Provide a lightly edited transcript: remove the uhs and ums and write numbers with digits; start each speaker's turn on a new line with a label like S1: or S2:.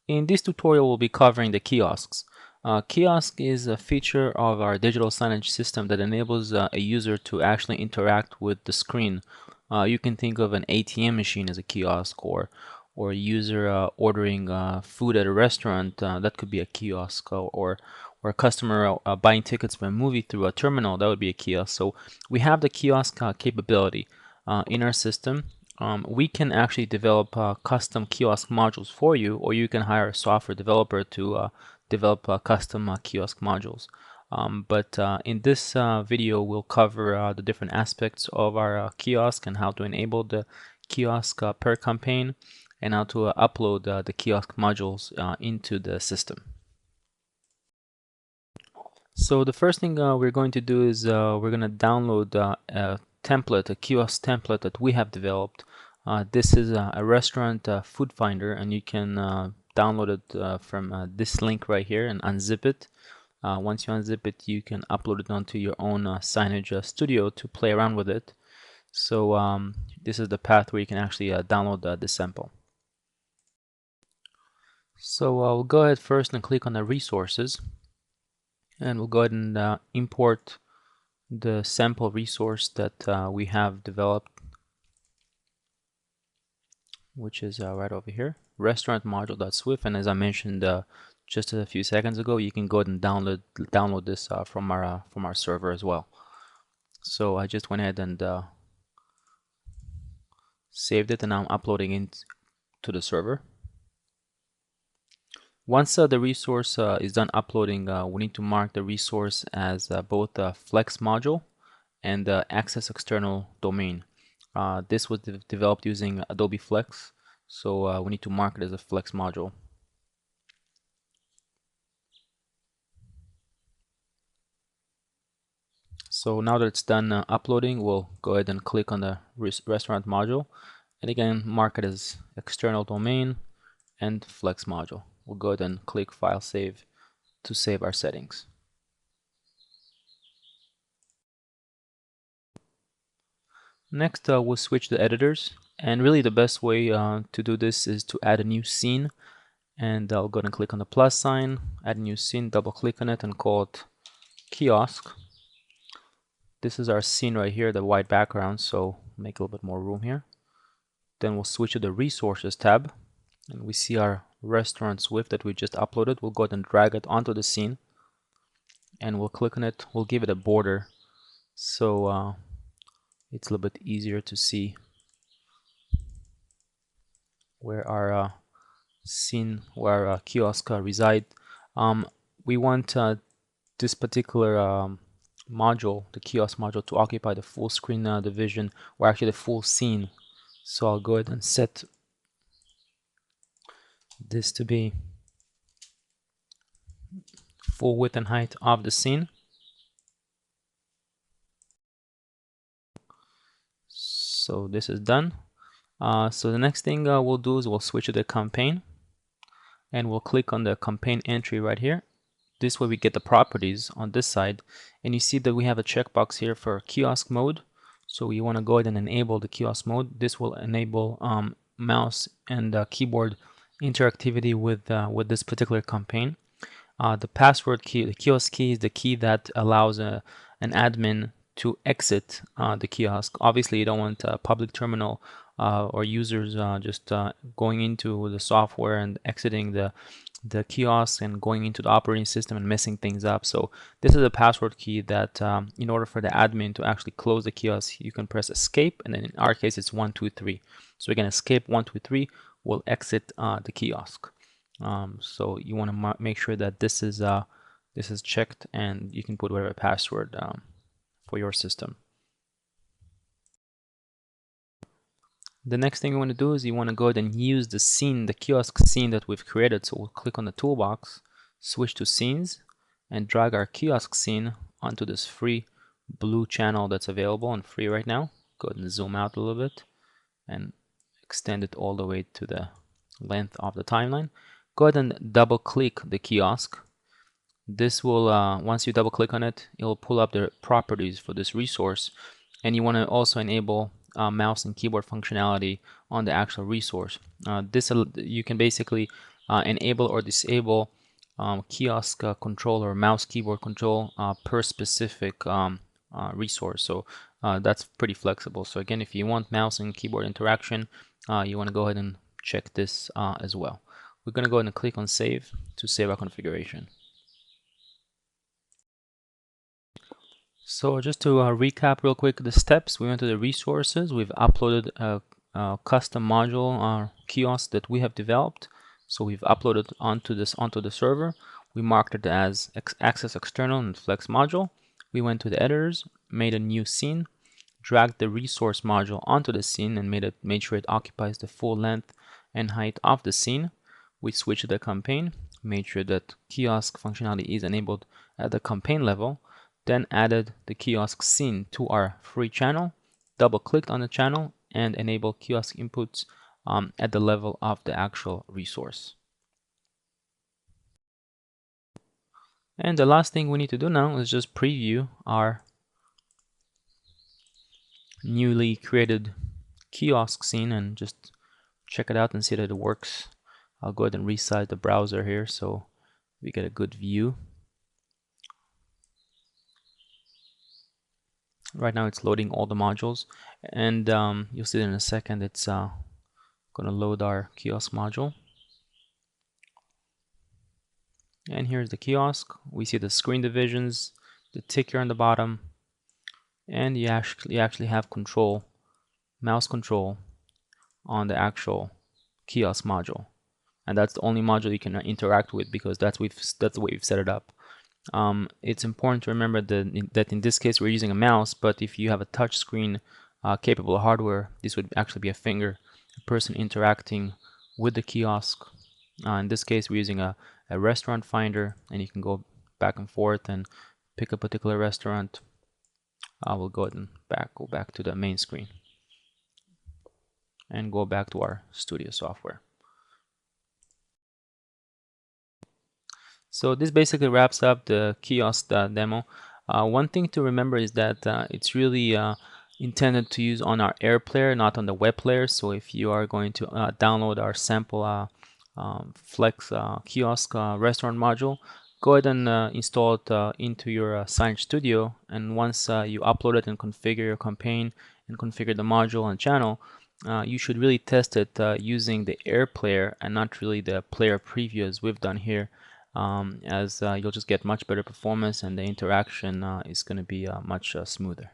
S1: In this tutorial, we'll be covering the kiosks. Kiosk is a feature of our digital signage system that enables a user to actually interact with the screen. You can think of an ATM machine as a kiosk, or a user ordering food at a restaurant. That could be a kiosk, or a customer buying tickets for a movie through a terminal. That would be a kiosk. So we have the kiosk capability in our system. We can actually develop custom kiosk modules for you, or you can hire a software developer to develop custom kiosk modules. But in this video, we'll cover the different aspects of our kiosk and how to enable the kiosk per campaign, and how to upload the kiosk modules into the system. So the first thing we're going to do is we're going to download a template, a kiosk template that we have developed. This is a restaurant food finder, and you can download it from this link right here and unzip it. Once you unzip it, you can upload it onto your own signage studio to play around with it. So this is the path where you can actually download this sample. So we'll go ahead first and click on the resources, and we'll go ahead and import the sample resource that we have developed, which is right over here, restaurant module.swift. And as I mentioned just a few seconds ago, you can go ahead and download this from our server as well. So I just went ahead and saved it, and now I'm uploading it to the server. Once the resource is done uploading, we need to mark the resource as both a Flex module and access external domain. This was developed using Adobe Flex, so we need to mark it as a Flex module. So now that it's done uploading, we'll go ahead and click on the restaurant module, and again mark it as external domain and Flex module. We'll go ahead and click File Save to save our settings. Next, we'll switch to editors, and really the best way to do this is to add a new scene. And I'll go ahead and click on the plus sign, add a new scene, double click on it, and call it Kiosk. This is our scene right here, the white background, so make a little bit more room here. Then we'll switch to the Resources tab, and we see our restaurant Swift that we just uploaded. We'll go ahead and drag it onto the scene, and we'll click on it. We'll give it a border so it's a little bit easier to see where our scene, where our kiosk reside. We want this particular module, the kiosk module, to occupy the full screen division, or actually the full scene. So I'll go ahead and set this to be full width and height of the scene. So this is done. So the next thing we'll do is we'll switch to the campaign, and we'll click on the campaign entry right here. This way we get the properties on this side, and you see that we have a checkbox here for Kiosk Mode. So we want to go ahead and enable the Kiosk Mode. This will enable mouse and keyboard interactivity with this particular campaign. The password key, the kiosk key, is the key that allows an admin to exit the kiosk. Obviously, you don't want a public terminal or users just going into the software and exiting the kiosk and going into the operating system and messing things up. So this is a password key that in order for the admin to actually close the kiosk, you can press escape, and then in our case it's 1 2 3. So we can escape 1 2 3, we'll exit the kiosk. So you want to make sure that this is checked, and you can put whatever password for your system. The next thing you want to do is you want to go ahead and use the scene, the kiosk scene that we've created. So we'll click on the toolbox, switch to scenes, and drag our kiosk scene onto this free blue channel that's available and free right now. Go ahead and zoom out a little bit and extend it all the way to the length of the timeline. Go ahead and double click the kiosk. This will, once you double click on it, it will pull up the properties for this resource, and you want to also enable mouse and keyboard functionality on the actual resource. You can basically enable or disable kiosk control or mouse keyboard control per specific resource. So that's pretty flexible. So again, if you want mouse and keyboard interaction, you want to go ahead and check this as well. We're going to go ahead and click on save to save our configuration. So just to recap real quick the steps, we went to the resources. We've uploaded a custom module kiosk that we have developed. So we've uploaded onto the server. We marked it as access external and flex module. We went to the editors, made a new scene, dragged the resource module onto the scene and made sure it occupies the full length and height of the scene. We switched the campaign, made sure that kiosk functionality is enabled at the campaign level, then added the kiosk scene to our free channel, double clicked on the channel and enabled kiosk inputs at the level of the actual resource. And the last thing we need to do now is just preview our newly created kiosk scene and just check it out and see that it works. I'll go ahead and resize the browser here so we get a good view. Right now it's loading all the modules, and you'll see that in a second it's going to load our kiosk module. And here's the kiosk. We see the screen divisions, the ticker on the bottom, and you actually have control, mouse control on the actual kiosk module. And that's the only module you can interact with because that's the way we've set it up. It's important to remember that in this case we're using a mouse, but if you have a touch screen capable hardware, this would actually be a person interacting with the kiosk. In this case we're using a restaurant finder, and you can go back and forth and pick a particular restaurant. I will go ahead and go back to the main screen and go back to our studio software. So this basically wraps up the kiosk demo. One thing to remember is that it's really intended to use on our Air player, not on the web player. So if you are going to download our sample Flex kiosk restaurant module, go ahead and install it into your Signage Studio. And once you upload it and configure your campaign and configure the module and channel, you should really test it using the Air player and not really the player preview as we've done here. As you'll just get much better performance and the interaction is going to be much smoother.